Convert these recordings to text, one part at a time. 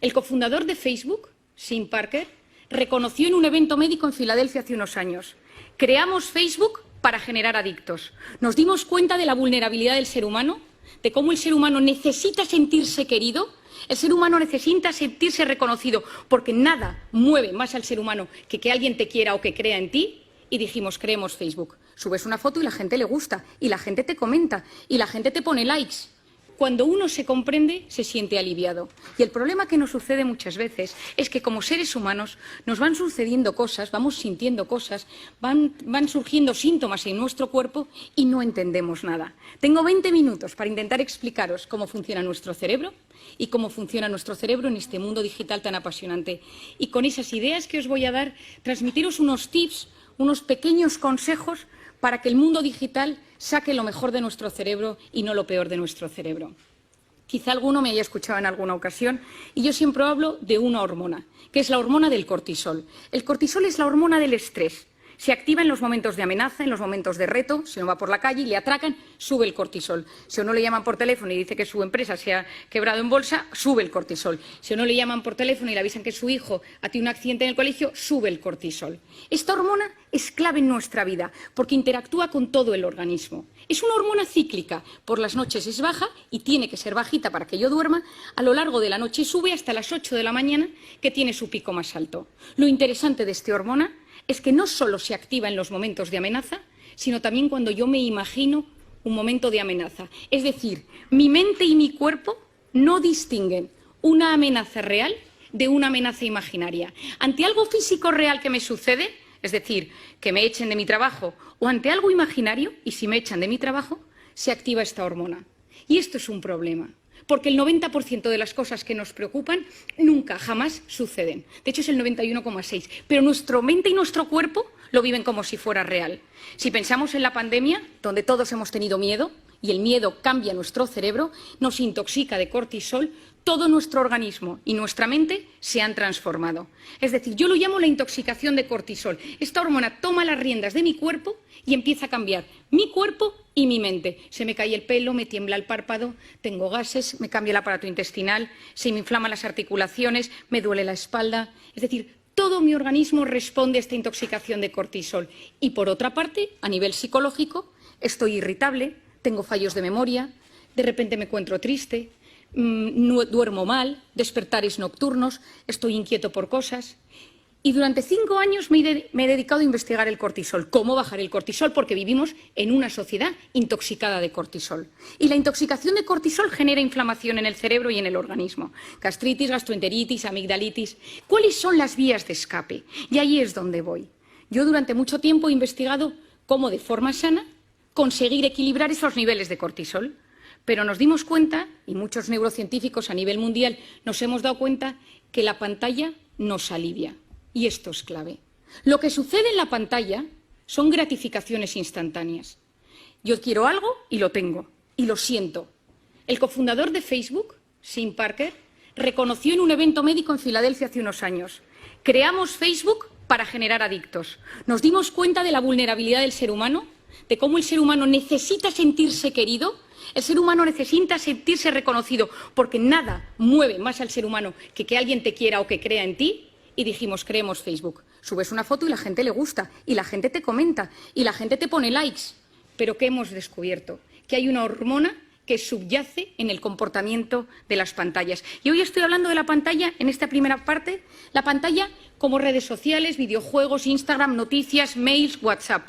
El cofundador de Facebook, Tim Parker, reconoció en un evento médico en Filadelfia hace unos años: creamos Facebook para generar adictos. Nos dimos cuenta de la vulnerabilidad del ser humano, de cómo el ser humano necesita sentirse querido, el ser humano necesita sentirse reconocido, porque nada mueve más al ser humano que alguien te quiera o que crea en ti, y dijimos, creemos Facebook. Subes una foto y la gente le gusta, y la gente te comenta, y la gente te pone likes. Cuando uno se comprende, se siente aliviado. Y el problema que nos sucede muchas veces es que como seres humanos nos van sucediendo cosas, vamos sintiendo cosas, van surgiendo síntomas en nuestro cuerpo y no entendemos nada. Tengo 20 minutos para intentar explicaros cómo funciona nuestro cerebro y cómo funciona nuestro cerebro en este mundo digital tan apasionante. Y con esas ideas que os voy a dar, transmitiros unos tips, unos pequeños consejos para que el mundo digital saque lo mejor de nuestro cerebro y no lo peor de nuestro cerebro. Quizá alguno me haya escuchado en alguna ocasión y yo siempre hablo de una hormona, que es la hormona del cortisol. El cortisol es la hormona del estrés. Se activa en los momentos de amenaza, en los momentos de reto. Si uno va por la calle y le atracan, sube el cortisol. Si a uno le llaman por teléfono y dice que su empresa se ha quebrado en bolsa, sube el cortisol. Si a uno le llaman por teléfono y le avisan que su hijo ha tenido un accidente en el colegio, sube el cortisol. Esta hormona es clave en nuestra vida porque interactúa con todo el organismo. Es una hormona cíclica. Por las noches es baja y tiene que ser bajita para que yo duerma. A lo largo de la noche sube hasta las 8 de la mañana, que tiene su pico más alto. Lo interesante de esta hormona es que no solo se activa en los momentos de amenaza, sino también cuando yo me imagino un momento de amenaza. Es decir, mi mente y mi cuerpo no distinguen una amenaza real de una amenaza imaginaria. Ante algo físico real que me sucede, es decir, que me echen de mi trabajo, o ante algo imaginario, y si me echan de mi trabajo, se activa esta hormona. Y esto es un problema, porque el 90% de las cosas que nos preocupan nunca, jamás suceden. De hecho, es el 91,6%. Pero nuestra mente y nuestro cuerpo lo viven como si fuera real. Si pensamos en la pandemia, donde todos hemos tenido miedo, y el miedo cambia nuestro cerebro, nos intoxica de cortisol, todo nuestro organismo y nuestra mente se han transformado. Es decir, yo lo llamo la intoxicación de cortisol. Esta hormona toma las riendas de mi cuerpo y empieza a cambiar mi cuerpo y mi mente. Se me cae el pelo, me tiembla el párpado, tengo gases, me cambia el aparato intestinal, se me inflaman las articulaciones, me duele la espalda. Es decir, todo mi organismo responde a esta intoxicación de cortisol. Y por otra parte, a nivel psicológico, estoy irritable, tengo fallos de memoria, de repente me encuentro triste, no duermo mal, despertares nocturnos, estoy inquieto por cosas. Y durante 5 años me he dedicado a investigar el cortisol, cómo bajar el cortisol, porque vivimos en una sociedad intoxicada de cortisol. Y la intoxicación de cortisol genera inflamación en el cerebro y en el organismo. Gastritis, gastroenteritis, amigdalitis. ¿Cuáles son las vías de escape? Y ahí es donde voy. Yo durante mucho tiempo he investigado cómo de forma sana conseguir equilibrar esos niveles de cortisol. Pero nos dimos cuenta, y muchos neurocientíficos a nivel mundial nos hemos dado cuenta, que la pantalla nos alivia. Y esto es clave. Lo que sucede en la pantalla son gratificaciones instantáneas. Yo quiero algo y lo tengo, y lo siento. El cofundador de Facebook, Tim Parker, reconoció en un evento médico en Filadelfia hace unos años: creamos Facebook para generar adictos. Nos dimos cuenta de la vulnerabilidad del ser humano, de cómo el ser humano necesita sentirse querido. El ser humano necesita sentirse reconocido, porque nada mueve más al ser humano que alguien te quiera o que crea en ti. Y dijimos, creemos Facebook. Subes una foto y la gente le gusta, y la gente te comenta, y la gente te pone likes. Pero ¿qué hemos descubierto? Que hay una hormona que subyace en el comportamiento de las pantallas. Y hoy estoy hablando de la pantalla, en esta primera parte, la pantalla como redes sociales, videojuegos, Instagram, noticias, mails, WhatsApp.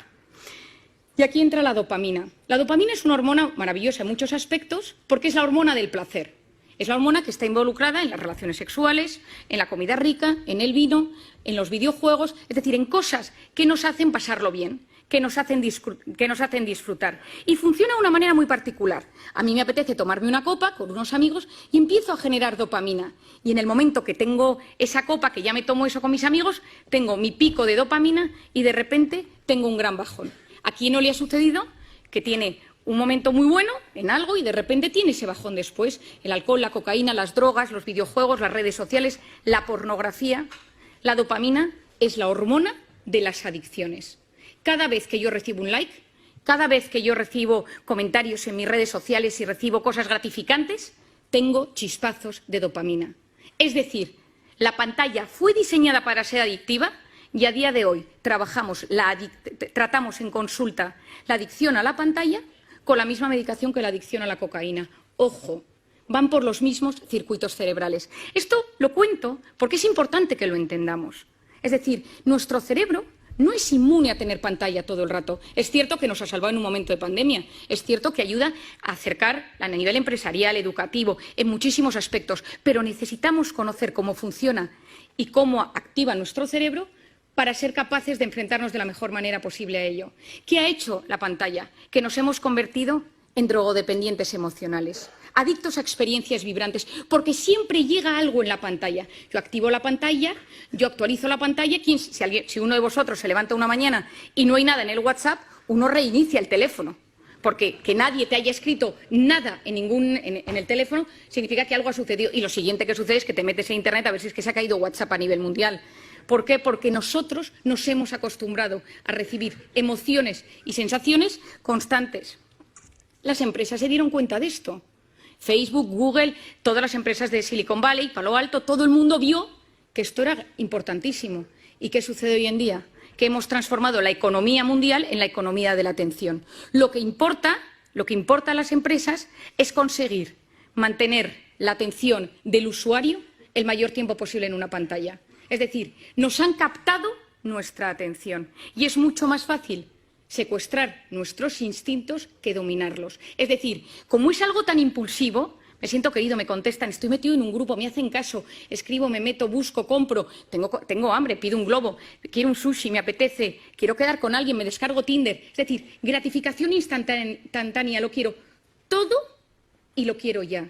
Y aquí entra la dopamina. La dopamina es una hormona maravillosa en muchos aspectos porque es la hormona del placer. Es la hormona que está involucrada en las relaciones sexuales, en la comida rica, en el vino, en los videojuegos, es decir, en cosas que nos hacen pasarlo bien, que nos hacen disfrutar. Y funciona de una manera muy particular. A mí me apetece tomarme una copa con unos amigos y empiezo a generar dopamina. Y en el momento que tengo esa copa, que ya me tomo eso con mis amigos, tengo mi pico de dopamina y de repente tengo un gran bajón. ¿A quién no le ha sucedido que tiene un momento muy bueno en algo y de repente tiene ese bajón después? El alcohol, la cocaína, las drogas, los videojuegos, las redes sociales, la pornografía. La dopamina es la hormona de las adicciones. Cada vez que yo recibo un like, cada vez que yo recibo comentarios en mis redes sociales y recibo cosas gratificantes, tengo chispazos de dopamina. Es decir, la pantalla fue diseñada para ser adictiva y a día de hoy tratamos en consulta la adicción a la pantalla con la misma medicación que la adicción a la cocaína. Ojo, van por los mismos circuitos cerebrales. Esto lo cuento porque es importante que lo entendamos. Es decir, nuestro cerebro no es inmune a tener pantalla todo el rato. Es cierto que nos ha salvado en un momento de pandemia. Es cierto que ayuda a acercar a nivel empresarial, educativo, en muchísimos aspectos. Pero necesitamos conocer cómo funciona y cómo activa nuestro cerebro para ser capaces de enfrentarnos de la mejor manera posible a ello. ¿Qué ha hecho la pantalla? Que nos hemos convertido en drogodependientes emocionales, adictos a experiencias vibrantes, porque siempre llega algo en la pantalla. Yo activo la pantalla, yo actualizo la pantalla. Si uno de vosotros se levanta una mañana y no hay nada en el WhatsApp, uno reinicia el teléfono. Porque que nadie te haya escrito nada en el teléfono significa que algo ha sucedido. Y lo siguiente que sucede es que te metes en Internet a ver si es que se ha caído WhatsApp a nivel mundial. ¿Por qué? Porque nosotros nos hemos acostumbrado a recibir emociones y sensaciones constantes. Las empresas se dieron cuenta de esto. Facebook, Google, todas las empresas de Silicon Valley, Palo Alto, todo el mundo vio que esto era importantísimo. ¿Y qué sucede hoy en día? Que hemos transformado la economía mundial en la economía de la atención. Lo que importa a las empresas es conseguir mantener la atención del usuario el mayor tiempo posible en una pantalla. Es decir, nos han captado nuestra atención y es mucho más fácil secuestrar nuestros instintos que dominarlos. Es decir, como es algo tan impulsivo, me siento querido, me contestan, estoy metido en un grupo, me hacen caso, escribo, me meto, busco, compro, tengo hambre, pido un globo, quiero un sushi, me apetece, quiero quedar con alguien, me descargo Tinder. Es decir, gratificación instantánea, lo quiero todo y lo quiero ya.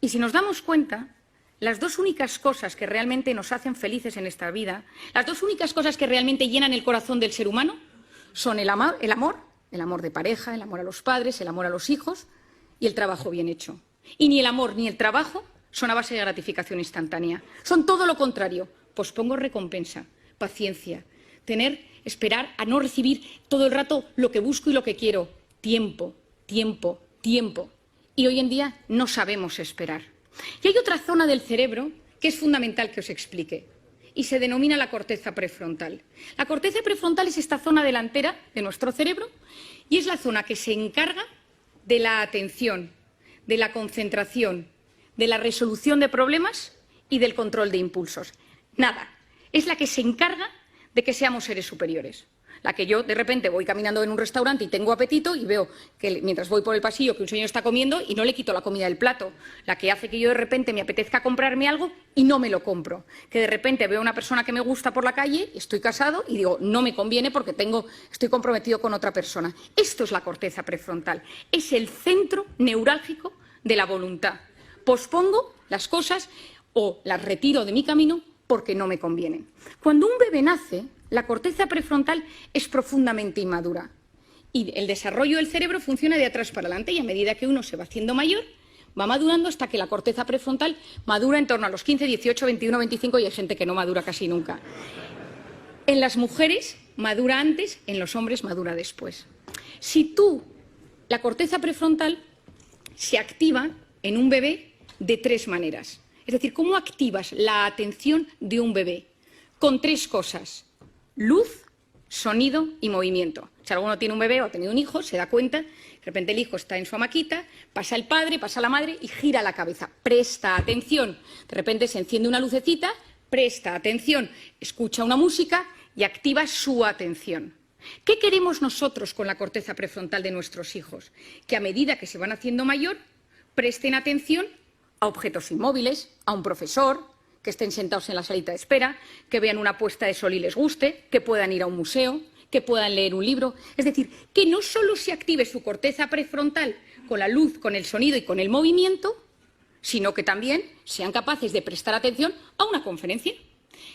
Y si nos damos cuenta, las dos únicas cosas que realmente nos hacen felices en esta vida, las dos únicas cosas que realmente llenan el corazón del ser humano, son el amor de pareja, el amor a los padres, el amor a los hijos y el trabajo bien hecho. Y ni el amor ni el trabajo son a base de gratificación instantánea. Son todo lo contrario. Pospongo recompensa, paciencia, esperar a no recibir todo el rato lo que busco y lo que quiero. Tiempo, tiempo, tiempo. Y hoy en día no sabemos esperar. Y hay otra zona del cerebro que es fundamental que os explique. Y se denomina la corteza prefrontal. La corteza prefrontal es esta zona delantera de nuestro cerebro y es la zona que se encarga de la atención, de la concentración, de la resolución de problemas y del control de impulsos. Nada, es la que se encarga de que seamos seres superiores. La que yo de repente voy caminando en un restaurante y tengo apetito y veo que mientras voy por el pasillo que un señor está comiendo y no le quito la comida del plato. La que hace que yo de repente me apetezca comprarme algo y no me lo compro. Que de repente veo a una persona que me gusta por la calle, estoy casado y digo, no me conviene porque estoy comprometido con otra persona. Esto es la corteza prefrontal. Es el centro neurálgico de la voluntad. Pospongo las cosas o las retiro de mi camino porque no me convienen. Cuando un bebé nace, la corteza prefrontal es profundamente inmadura y el desarrollo del cerebro funciona de atrás para adelante y a medida que uno se va haciendo mayor, va madurando hasta que la corteza prefrontal madura en torno a los 15, 18, 21, 25 y hay gente que no madura casi nunca. En las mujeres madura antes, en los hombres madura después. Si la corteza prefrontal se activa en un bebé de tres maneras. Es decir, ¿cómo activas la atención de un bebé? Con tres cosas: luz, sonido y movimiento. Si alguno tiene un bebé o ha tenido un hijo, se da cuenta, de repente el hijo está en su hamaquita, pasa el padre, pasa la madre y gira la cabeza. Presta atención. De repente se enciende una lucecita, presta atención, escucha una música y activa su atención. ¿Qué queremos nosotros con la corteza prefrontal de nuestros hijos? Que a medida que se van haciendo mayor, presten atención a objetos inmóviles, a un profesor, que estén sentados en la salita de espera, que vean una puesta de sol y les guste, que puedan ir a un museo, que puedan leer un libro. Es decir, que no solo se active su corteza prefrontal con la luz, con el sonido y con el movimiento, sino que también sean capaces de prestar atención a una conferencia.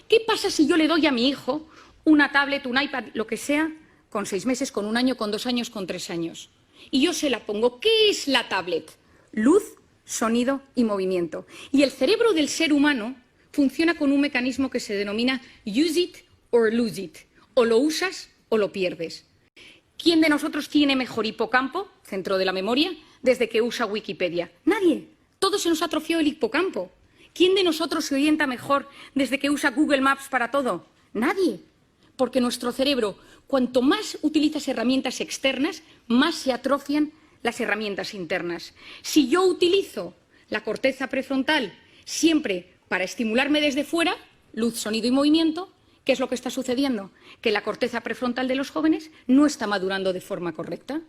¿Qué pasa si yo le doy a mi hijo una tablet, un iPad, lo que sea, con 6 meses, con 1 año, con 2 años, con 3 años? Y yo se la pongo. ¿Qué es la tablet? Luz, sonido y movimiento. Y el cerebro del ser humano funciona con un mecanismo que se denomina use it or lose it. O lo usas o lo pierdes. ¿Quién de nosotros tiene mejor hipocampo, centro de la memoria, desde que usa Wikipedia? Nadie. Todos se nos atrofió el hipocampo. ¿Quién de nosotros se orienta mejor desde que usa Google Maps para todo? Nadie. Porque nuestro cerebro, cuanto más utilizas herramientas externas, más se atrofian las herramientas internas. Si yo utilizo la corteza prefrontal siempre para estimularme desde fuera, luz, sonido y movimiento, ¿qué es lo que está sucediendo? Que la corteza prefrontal de los jóvenes no está madurando de forma correcta.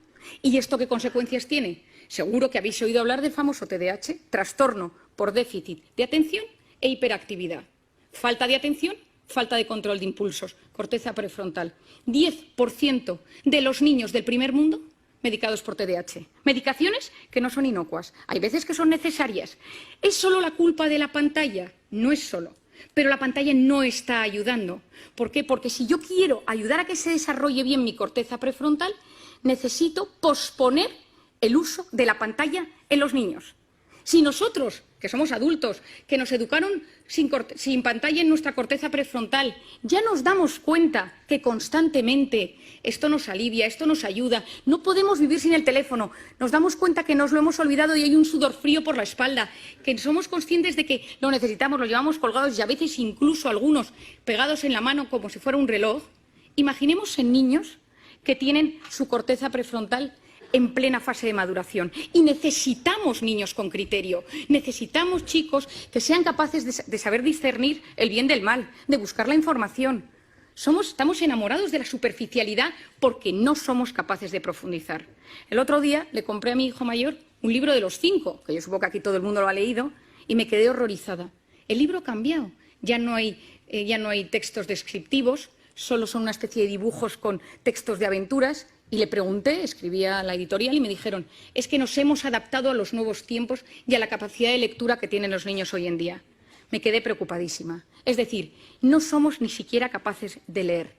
¿Y esto qué consecuencias tiene? Seguro que habéis oído hablar del famoso TDAH, trastorno por déficit de atención e hiperactividad. Falta de atención, falta de control de impulsos, corteza prefrontal. 10% de los niños del primer mundo medicados por TDAH. Medicaciones que no son inocuas. Hay veces que son necesarias. ¿Es solo la culpa de la pantalla? No es solo. Pero la pantalla no está ayudando. ¿Por qué? Porque si yo quiero ayudar a que se desarrolle bien mi corteza prefrontal, necesito posponer el uso de la pantalla en los niños. Si nosotros, que somos adultos, que nos educaron sin pantalla en nuestra corteza prefrontal, ya nos damos cuenta que constantemente esto nos alivia, esto nos ayuda, no podemos vivir sin el teléfono, nos damos cuenta que nos lo hemos olvidado y hay un sudor frío por la espalda, que somos conscientes de que lo necesitamos, lo llevamos colgados y a veces incluso algunos pegados en la mano como si fuera un reloj. Imaginemos en niños que tienen su corteza prefrontal en plena fase de maduración. Y necesitamos niños con criterio, necesitamos chicos que sean capaces de saber discernir el bien del mal, de buscar la información. Estamos enamorados de la superficialidad porque no somos capaces de profundizar. El otro día le compré a mi hijo mayor un libro de los 5, que yo supongo que aquí todo el mundo lo ha leído, y me quedé horrorizada. El libro ha cambiado, ya no hay textos descriptivos, solo son una especie de dibujos con textos de aventuras. Y le pregunté, escribía a la editorial y me dijeron, es que nos hemos adaptado a los nuevos tiempos y a la capacidad de lectura que tienen los niños hoy en día. Me quedé preocupadísima. Es decir, no somos ni siquiera capaces de leer.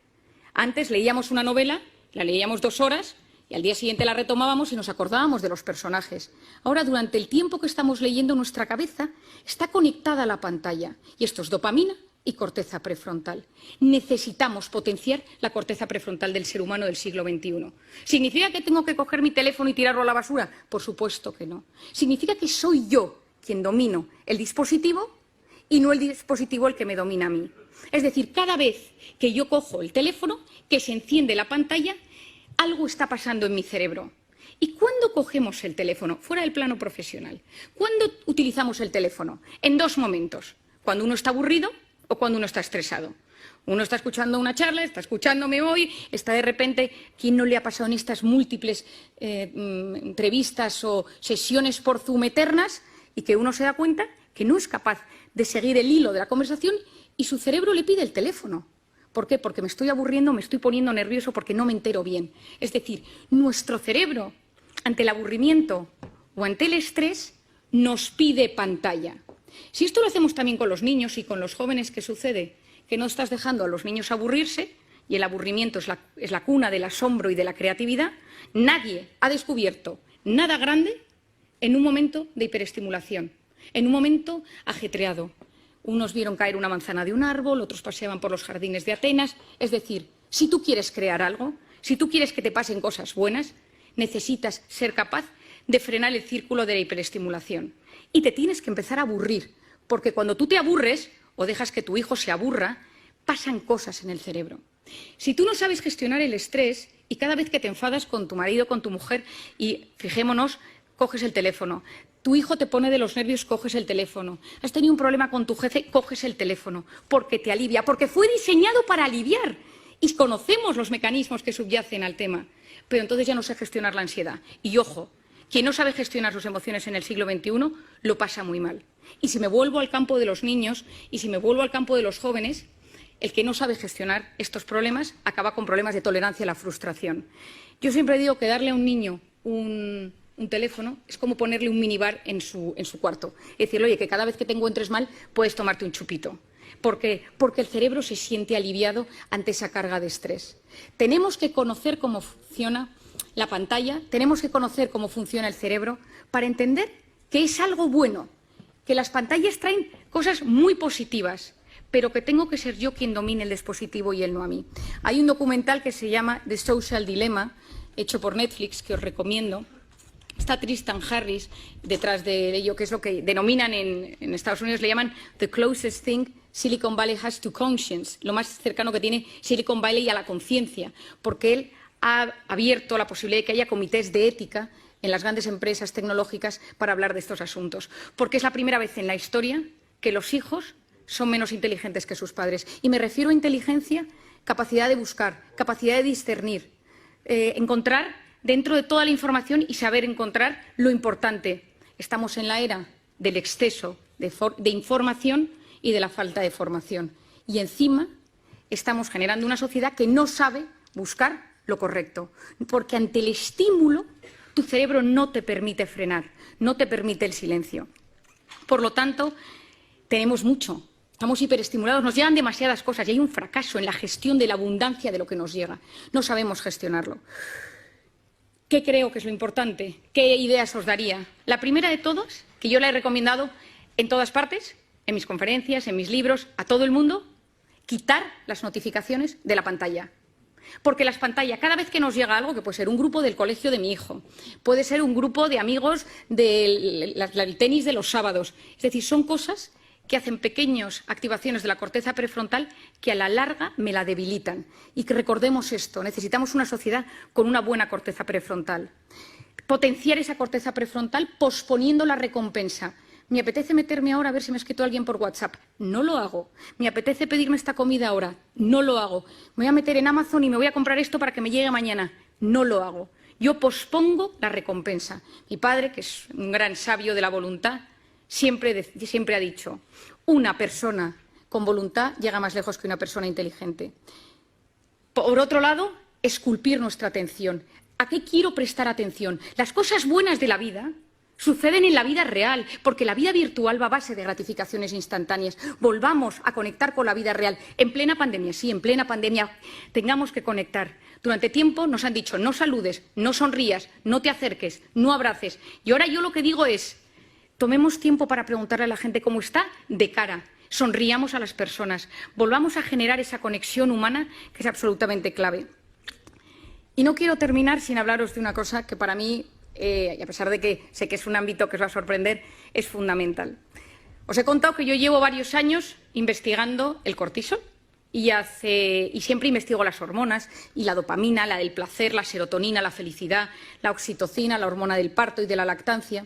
Antes leíamos una novela, la leíamos 2 horas y al día siguiente la retomábamos y nos acordábamos de los personajes. Ahora, durante el tiempo que estamos leyendo, nuestra cabeza está conectada a la pantalla y esto es dopamina y corteza prefrontal. Necesitamos potenciar la corteza prefrontal del ser humano del siglo XXI. ¿Significa que tengo que coger mi teléfono y tirarlo a la basura? Por supuesto que no. Significa que soy yo quien domino el dispositivo y no el dispositivo el que me domina a mí. Es decir, cada vez que yo cojo el teléfono, que se enciende la pantalla, algo está pasando en mi cerebro. ¿Y cuándo cogemos el teléfono? Fuera del plano profesional. ¿Cuándo utilizamos el teléfono? En 2 momentos. Cuando uno está aburrido o cuando uno está estresado. Uno está escuchando una charla, está escuchándome hoy, está de repente, ¿quién no le ha pasado en estas múltiples entrevistas o sesiones por Zoom eternas? Y que uno se da cuenta que no es capaz de seguir el hilo de la conversación y su cerebro le pide el teléfono. ¿Por qué? Porque me estoy aburriendo, me estoy poniendo nervioso, porque no me entero bien. Es decir, nuestro cerebro, ante el aburrimiento o ante el estrés, nos pide pantalla. Si esto lo hacemos también con los niños y con los jóvenes, ¿qué sucede? Que no estás dejando a los niños aburrirse, y el aburrimiento es la cuna del asombro y de la creatividad. Nadie ha descubierto nada grande en un momento de hiperestimulación, en un momento ajetreado. Unos vieron caer una manzana de un árbol, otros paseaban por los jardines de Atenas. Es decir, si tú quieres crear algo, si tú quieres que te pasen cosas buenas, necesitas ser capaz de frenar el círculo de la hiperestimulación. Y te tienes que empezar a aburrir, porque cuando tú te aburres o dejas que tu hijo se aburra, pasan cosas en el cerebro. Si tú no sabes gestionar el estrés y cada vez que te enfadas con tu marido, con tu mujer, y fijémonos, coges el teléfono, tu hijo te pone de los nervios, coges el teléfono, has tenido un problema con tu jefe, coges el teléfono, porque te alivia, porque fue diseñado para aliviar. Y conocemos los mecanismos que subyacen al tema, pero entonces ya no sé gestionar la ansiedad. Y ojo, quien no sabe gestionar sus emociones en el siglo XXI lo pasa muy mal. Y si me vuelvo al campo de los niños y si me vuelvo al campo de los jóvenes, el que no sabe gestionar estos problemas acaba con problemas de tolerancia a la frustración. Yo siempre digo que darle a un niño un teléfono es como ponerle un minibar en su cuarto. Es decir, oye, que cada vez que te encuentres mal puedes tomarte un chupito. Porque el cerebro se siente aliviado ante esa carga de estrés. Tenemos que conocer cómo funciona la pantalla, tenemos que conocer cómo funciona el cerebro para entender que es algo bueno, que las pantallas traen cosas muy positivas, pero que tengo que ser yo quien domine el dispositivo y él no a mí. Hay un documental que se llama The Social Dilemma, hecho por Netflix, que os recomiendo, Está Tristan Harris detrás de ello, que es lo que denominan en Estados Unidos, le llaman the closest thing Silicon Valley has to conscience, lo más cercano que tiene Silicon Valley a la conciencia, porque él ha abierto la posibilidad de que haya comités de ética en las grandes empresas tecnológicas para hablar de estos asuntos, porque es la primera vez en la historia que los hijos son menos inteligentes que sus padres. Y me refiero a inteligencia, capacidad de buscar, capacidad de discernir, encontrar dentro de toda la información y saber encontrar lo importante. Estamos en la era del exceso de información y de la falta de formación. Y encima estamos generando una sociedad que no sabe buscar lo correcto, porque ante el estímulo tu cerebro no te permite frenar, no te permite el silencio. Por lo tanto, tenemos mucho, estamos hiperestimulados, nos llegan demasiadas cosas y hay un fracaso en la gestión de la abundancia de lo que nos llega. No sabemos gestionarlo. ¿Qué creo que es lo importante? ¿Qué ideas os daría? La primera de todas, que yo la he recomendado en todas partes, en mis conferencias, en mis libros, a todo el mundo, quitar las notificaciones de la pantalla. Porque las pantallas, cada vez que nos llega algo, que puede ser un grupo del colegio de mi hijo, puede ser un grupo de amigos del tenis de los sábados, es decir, son cosas que hacen pequeñas activaciones de la corteza prefrontal que a la larga me la debilitan. Y que recordemos esto, necesitamos una sociedad con una buena corteza prefrontal. Potenciar esa corteza prefrontal posponiendo la recompensa. Me apetece meterme ahora a ver si me ha escrito alguien por WhatsApp. No lo hago. Me apetece pedirme esta comida ahora. No lo hago. Me voy a meter en Amazon y me voy a comprar esto para que me llegue mañana. No lo hago. Yo pospongo la recompensa. Mi padre, que es un gran sabio de la voluntad, siempre ha dicho, una persona con voluntad llega más lejos que una persona inteligente. Por otro lado, esculpir nuestra atención. ¿A qué quiero prestar atención? Las cosas buenas de la vida suceden en la vida real, porque la vida virtual va a base de gratificaciones instantáneas. Volvamos a conectar con la vida real. En plena pandemia, sí, en plena pandemia tengamos que conectar. Durante tiempo nos han dicho no saludes, no sonrías, no te acerques, no abraces. Y ahora yo lo que digo es, tomemos tiempo para preguntarle a la gente cómo está de cara. Sonriamos a las personas. Volvamos a generar esa conexión humana que es absolutamente clave. Y no quiero terminar sin hablaros de una cosa que para mí, y a pesar de que sé que es un ámbito que os va a sorprender, es fundamental. Os he contado que yo llevo varios años investigando el cortisol y siempre investigo las hormonas y la dopamina, la del placer, la serotonina, la felicidad, la oxitocina, la hormona del parto y de la lactancia.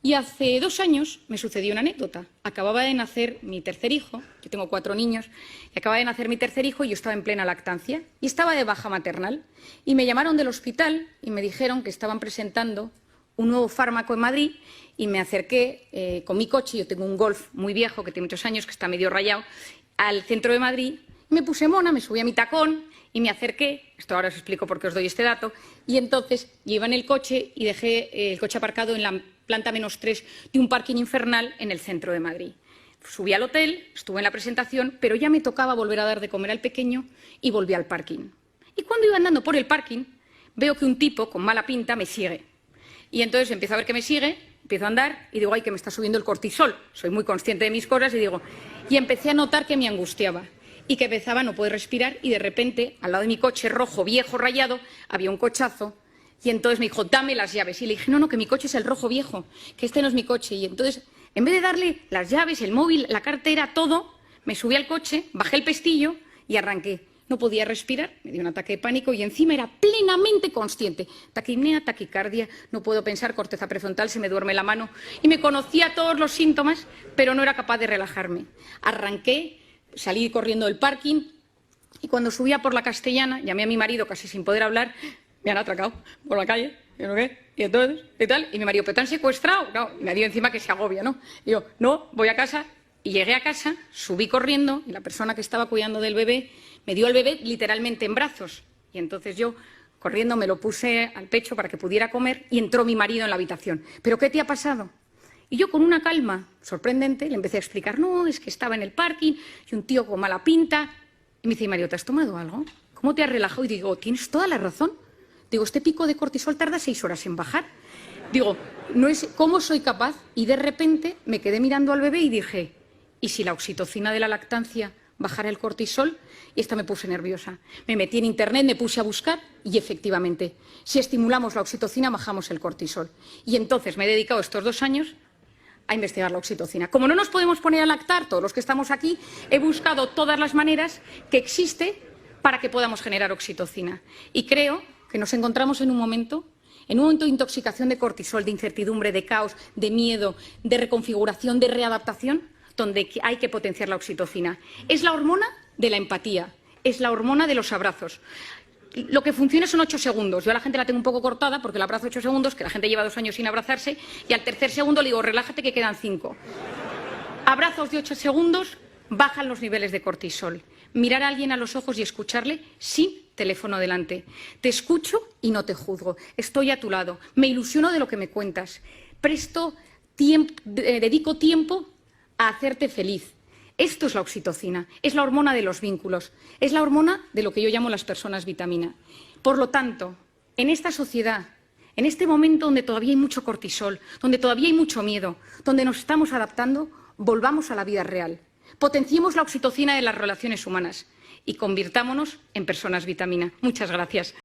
Y hace 2 años me sucedió una anécdota. Acababa de nacer mi tercer hijo, yo tengo 4 niños, y acababa de nacer mi tercer hijo y yo estaba en plena lactancia y estaba de baja maternal. Y me llamaron del hospital y me dijeron que estaban presentando un nuevo fármaco en Madrid y me acerqué con mi coche, yo tengo un Golf muy viejo que tiene muchos años, que está medio rayado, al centro de Madrid. Me puse mona, me subí a mi tacón y me acerqué, esto ahora os explico por qué os doy este dato, y entonces yo iba en el coche y dejé el coche aparcado en la planta -3 de un parking infernal en el centro de Madrid. Subí al hotel, estuve en la presentación, pero ya me tocaba volver a dar de comer al pequeño y volví al parking. Y cuando iba andando por el parking, veo que un tipo con mala pinta me sigue. Y entonces empiezo a ver que me sigue, empiezo a andar y digo, ay, que me está subiendo el cortisol. Soy muy consciente de mis cosas y empecé a notar que me angustiaba y que empezaba a no poder respirar y de repente, al lado de mi coche rojo, viejo, rayado, había un cochazo. Y entonces me dijo, dame las llaves. Y le dije, no, que mi coche es el rojo viejo, que este no es mi coche. Y entonces, en vez de darle las llaves, el móvil, la cartera, todo, me subí al coche, bajé el pestillo y arranqué. No podía respirar, me dio un ataque de pánico y encima era plenamente consciente. Taquipnea, taquicardia, no puedo pensar, corteza prefrontal, se me duerme la mano. Y me conocía todos los síntomas, pero no era capaz de relajarme. Arranqué, salí corriendo del parking y cuando subía por la Castellana, llamé a mi marido casi sin poder hablar. Me han atracado por la calle, ¿y no qué? Y entonces, ¿qué tal? Y mi marido, ¿pero te han secuestrado? No, me dio encima que se agobia, ¿no? Y yo, no, voy a casa. Y llegué a casa, subí corriendo, y la persona que estaba cuidando del bebé me dio al bebé literalmente en brazos. Y entonces yo, corriendo, me lo puse al pecho para que pudiera comer y entró mi marido en la habitación. ¿Pero qué te ha pasado? Y yo, con una calma sorprendente, le empecé a explicar, no, es que estaba en el parking y un tío con mala pinta. Y me dice, Mario, ¿te has tomado algo? ¿Cómo te has relajado? Y digo, tienes toda la razón. Digo, este pico de cortisol tarda 6 horas en bajar. Digo, ¿cómo soy capaz? Y de repente me quedé mirando al bebé y dije, ¿y si la oxitocina de la lactancia bajara el cortisol y esta me puse nerviosa. Me metí en Internet, me puse a buscar y efectivamente, si estimulamos la oxitocina, bajamos el cortisol. Y entonces me he dedicado estos 2 años a investigar la oxitocina. Como no nos podemos poner a lactar, todos los que estamos aquí, he buscado todas las maneras que existe para que podamos generar oxitocina. Y creo que nos encontramos en un momento de intoxicación de cortisol, de incertidumbre, de caos, de miedo, de reconfiguración, de readaptación, donde hay que potenciar la oxitocina. Es la hormona de la empatía, es la hormona de los abrazos. Lo que funciona son 8 segundos. Yo a la gente la tengo un poco cortada porque la abrazo 8 segundos, que la gente lleva 2 años sin abrazarse, y al tercer segundo le digo, relájate que quedan 5. Abrazos de 8 segundos bajan los niveles de cortisol. Mirar a alguien a los ojos y escucharle sin teléfono delante. Te escucho y no te juzgo. Estoy a tu lado. Me ilusiono de lo que me cuentas. Dedico tiempo a hacerte feliz. Esto es la oxitocina, es la hormona de los vínculos, es la hormona de lo que yo llamo las personas vitamina. Por lo tanto, en esta sociedad, en este momento donde todavía hay mucho cortisol, donde todavía hay mucho miedo, donde nos estamos adaptando, volvamos a la vida real. Potenciemos la oxitocina de las relaciones humanas y convirtámonos en personas vitamina. Muchas gracias.